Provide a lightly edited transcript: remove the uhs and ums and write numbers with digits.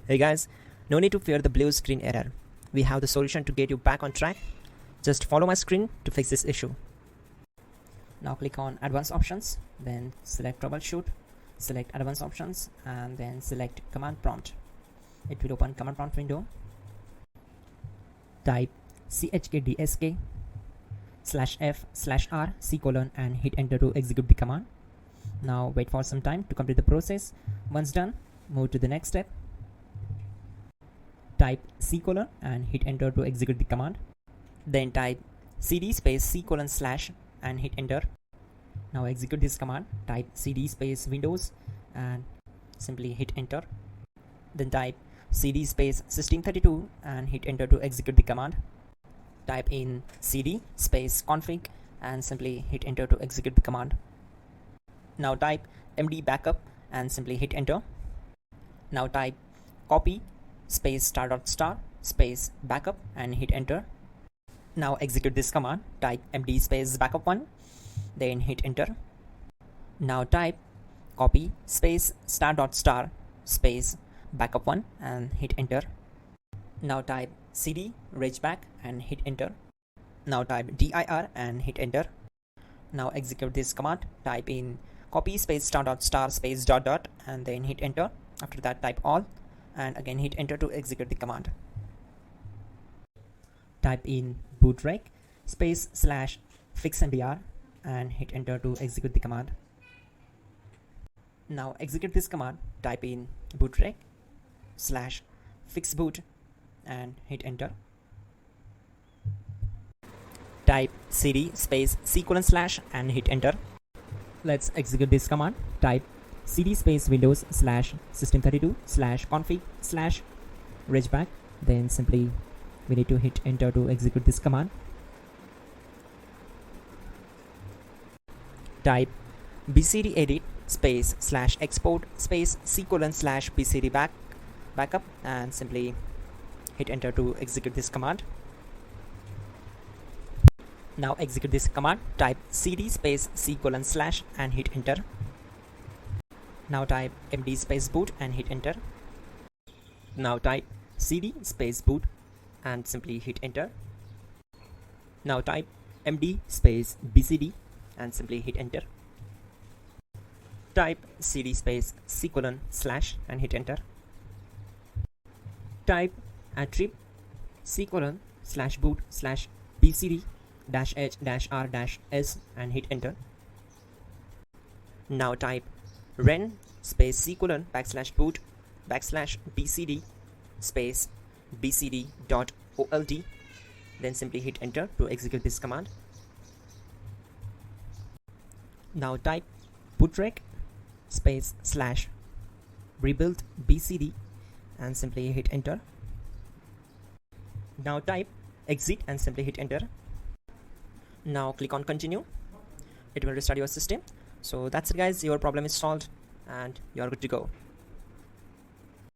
Hey guys, no need to fear the blue screen error. We have the solution to get you back on track. Just follow my screen to fix this issue. Now click on Advanced Options, then select Troubleshoot, select Advanced Options, and then select Command Prompt. It will open Command Prompt window. Type chkdsk/f/r:" and hit enter to execute the command. Now wait for some time to complete the process. Once done, move to the next step. Type C:" and hit enter to execute the command. Then type cd space C:/ and hit enter. Now execute this command. Type cd space Windows and simply hit enter. Then type cd space System32 and hit enter to execute the command. Type in cd space config and simply hit enter to execute the command. Now type md backup and simply hit enter. Now type copy space *** space backup and hit enter. Now execute this command. Type md space backup1, then hit enter. Now type copy space *** space backup1 and hit enter. Now type cd regback and hit enter. Now type dir and hit enter. Now execute this command. Type in copy space *** space ... and then hit enter. After that type all and again hit enter to execute the command. Type in bootrec space /fixmdr and hit enter to execute the command. Now execute this command. Type in bootrec /fixboot and hit enter. Type cd space C:/ and hit enter. Let's execute this command. Type cd space Windows /System32 /config /regback. Then simply we need to hit enter to execute this command. Type bcd edit space /export space C:/ bcd backup and simply hit enter to execute this command. Now execute this command. Type cd space C:/ and hit enter. Now type md space boot and hit enter. Now type cd space boot and simply hit enter. Now type md space bcd and simply hit enter. Type cd space C:/ and hit enter. Type attrib C:/boot /bcd -h-r-s and hit enter. Now type ren space C:/boot /bcd space bcd.old, then simply hit enter to execute this command. Now type bootrec space /rebuild bcd and simply hit enter. Now type exit and simply hit enter. Now click on continue. It will restart your system. So that's it guys, your problem is solved and you are good to go.